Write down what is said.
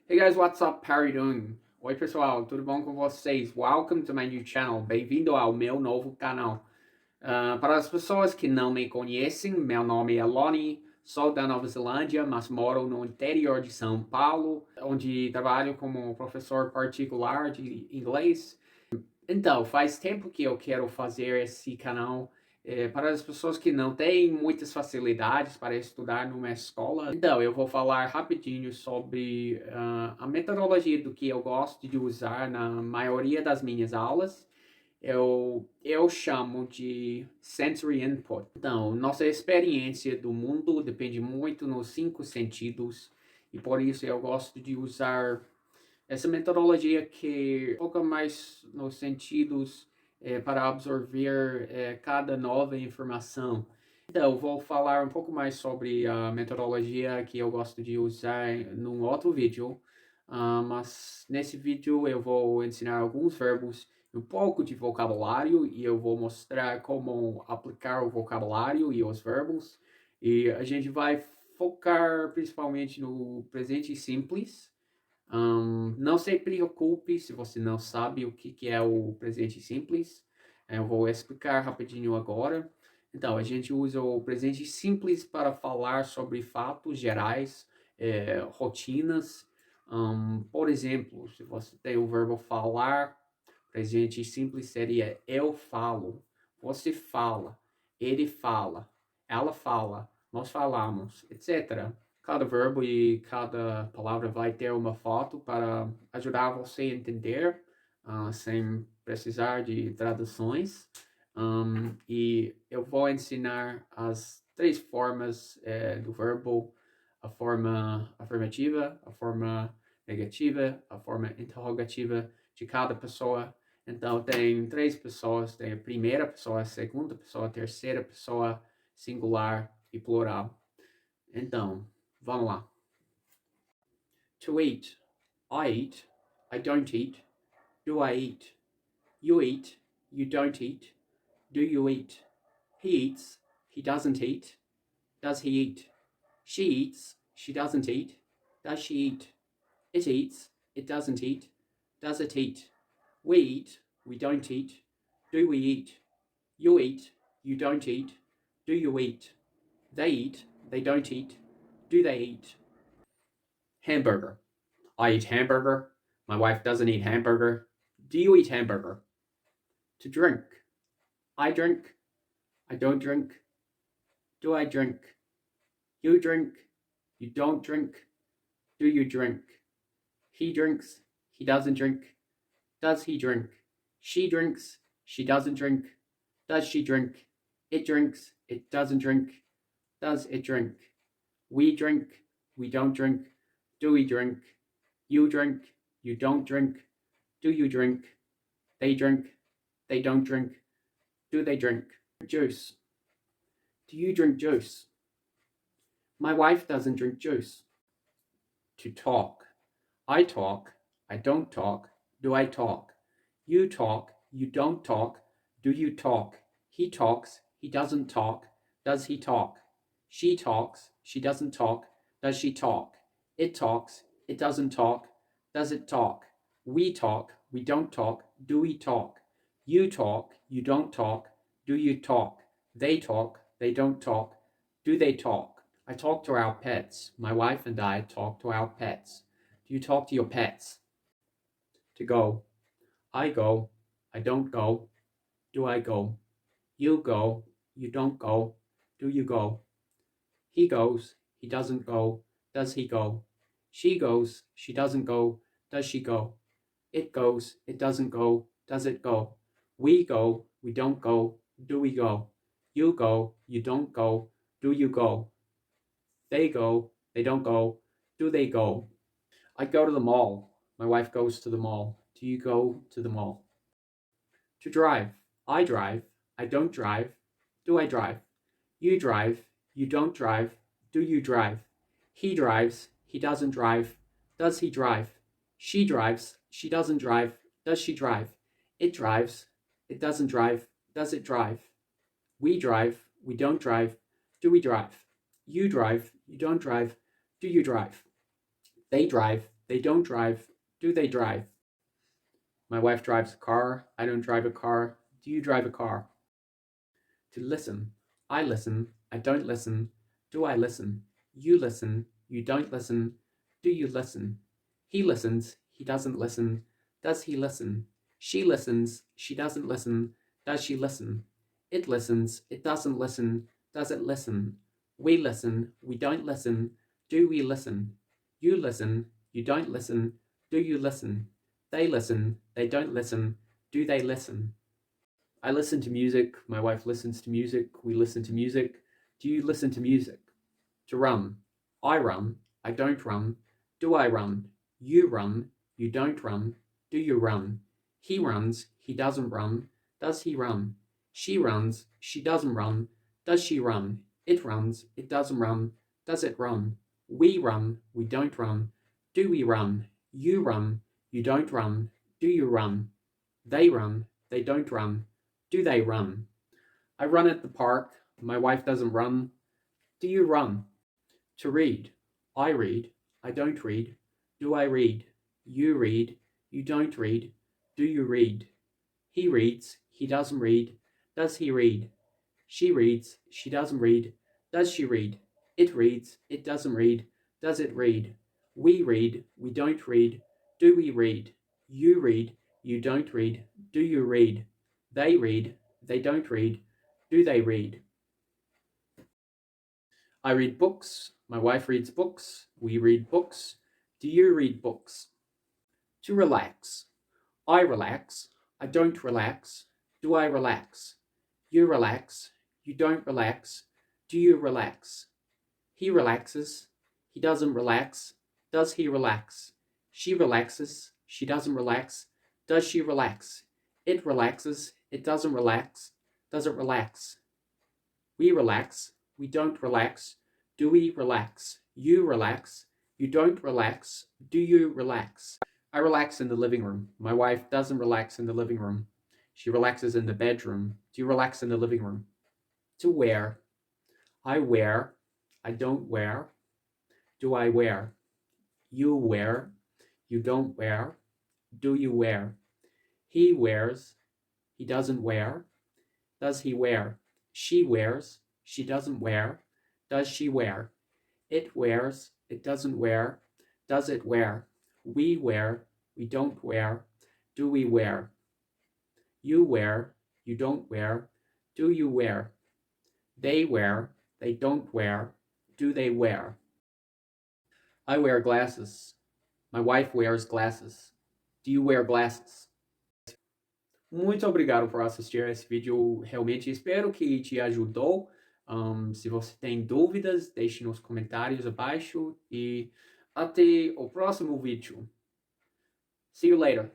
Hey guys, what's up? How are you doing? Oi pessoal, tudo bom com vocês? Welcome to my new channel. Bem-vindo ao meu novo canal. Para as pessoas que não me conhecem, meu nome é Lonnie, sou da Nova Zelândia, mas moro no interior de São Paulo, onde trabalho como professor particular de inglês. Então, faz tempo que eu quero fazer esse canal para as pessoas que não têm muitas facilidades para estudar numa escola. Então, eu vou falar rapidinho sobre a metodologia do que eu gosto de usar na maioria das minhas aulas. Eu chamo de sensory input. Então, nossa experiência do mundo depende muito nos 5 sentidos, e por isso eu gosto de usar essa metodologia que foca mais nos sentidos para absorver cada nova informação. Então, eu vou falar um pouco mais sobre a metodologia que eu gosto de usar num outro vídeo, mas nesse vídeo eu vou ensinar alguns verbos, um pouco de vocabulário, e eu vou mostrar como aplicar o vocabulário e os verbos. E a gente vai focar principalmente no presente simples. Não se preocupe se você não sabe o que é o presente simples. Eu vou explicar rapidinho agora. Então, a gente usa o presente simples para falar sobre fatos gerais, rotinas. Por exemplo, se você tem o verbo falar, presente simples seria eu falo, você fala, ele fala, ela fala, nós falamos, etc. Cada verbo e cada palavra vai ter uma foto para ajudar você a entender, sem precisar de traduções. E eu vou ensinar as 3 formas do verbo: a forma afirmativa, a forma negativa, a forma interrogativa de cada pessoa. Então, tem 3 pessoas: tem a primeira pessoa, a segunda pessoa, a terceira pessoa, singular e plural. Então, vamos lá. To eat. I eat. I don't eat. Do I eat? You eat. You don't eat. Do you eat? He eats. He doesn't eat. Does he eat? She eats. She doesn't eat. Does she eat? It eats. It doesn't eat. Does it eat? We eat. We don't eat. Do we eat? You eat. You don't eat. Do you eat? They eat. They don't eat. Do they eat? Hamburger. I eat hamburger. My wife doesn't eat hamburger. Do you eat hamburger? To drink. I drink. I don't drink. Do I drink? You drink. You don't drink. Do you drink? He drinks. He doesn't drink. Does he drink? She drinks. She doesn't drink. Does she drink? It drinks. It doesn't drink. Does it drink? We drink. We don't drink. Do we drink? You drink. You don't drink. Do you drink? They drink. They don't drink. Do they drink? Juice. Do you drink juice? My wife doesn't drink juice. To talk. I talk. I don't talk. Do I talk? You talk. You don't talk. Do you talk? He talks. He doesn't talk. Does he talk? She talks. She doesn't talk. Does she talk? It talks. It doesn't talk. Does it talk? We talk. We don't talk. Do we talk? You talk. You don't talk. Do you talk? They talk. They don't talk. Do they talk? I talk to our pets. My wife and I talk to our pets. Do you talk to your pets? To go. I go. I don't go. Do I go? You go. You don't go. Do you go? He goes. He doesn't go. Does he go? She goes. She doesn't go. Does she go? It goes. It doesn't go. Does it go? We go. We don't go. Do we go? You go. You don't go. Do you go? They go. They don't go. Do they go? I go to the mall. My wife goes to the mall. Do you go to the mall? To drive. I drive. I don't drive. Do I drive? You drive. You don't drive. Do you drive? He drives. He doesn't drive. Does he drive? She drives. She doesn't drive. Does she drive? It drives. It doesn't drive. Does it drive? We drive. We don't drive. Do we drive? You drive. You don't drive. Do you drive? They drive. They don't drive. Do they drive? My wife drives a car. I don't drive a car. Do you drive a car? To listen. I listen. I don't listen. Do I listen? You listen. You don't listen. Do you listen? He listens. He doesn't listen. Does he listen? She listens. She doesn't listen. Does she listen? It listens. It doesn't listen. Does it listen? We listen. We don't listen. Do we listen? You listen. You don't listen. Do you listen? They listen. They don't listen. Do they listen? I listen to music. My wife listens to music. We listen to music. Do you listen to music? To run. I run. I don't run. Do I run? You run. You don't run. Do you run? He runs. He doesn't run. Does he run? She runs. She doesn't run. Does she run? It runs. It doesn't run. Does it run? We run. We don't run. Do we run? You run. You don't run. Do you run? They run. They don't run. Do they run? I run at the park. My wife doesn't run. Do you run? To read. I read. I don't read. Do I read? You read. You don't read. Do you read? He reads. He doesn't read. Does he read? She reads. She doesn't read. Does she read? It reads. It doesn't read. Does it read? We read. We don't read. Do we read? You read. You don't read. Do you read? They read. They don't read. Do they read? I read books. My wife reads books. We read books. Do you read books? To relax. I relax. I don't relax. Do I relax? You relax. You don't relax. Do you relax? He relaxes. He doesn't relax. Does he relax? She relaxes. She doesn't relax. Does she relax? It relaxes. It doesn't relax. Does it relax? We relax. We don't relax. Do we relax? You relax. You don't relax. Do you relax? I relax in the living room. My wife doesn't relax in the living room. She relaxes in the bedroom. Do you relax in the living room? To wear. I wear. I don't wear. Do I wear? You wear. You don't wear. Do you wear? He wears. He doesn't wear. Does he wear? She wears. She doesn't wear. Does she wear? It wears. It doesn't wear. Does it wear? We wear. We don't wear. Do we wear? You wear. You don't wear. Do you wear? They wear. They don't wear. Do they wear? I wear glasses. My wife wears glasses. Do you wear glasses? Muito obrigado por assistir esse vídeo. Realmente espero que te ajudou. Se você tem dúvidas, deixe nos comentários abaixo. E até o próximo vídeo. See you later.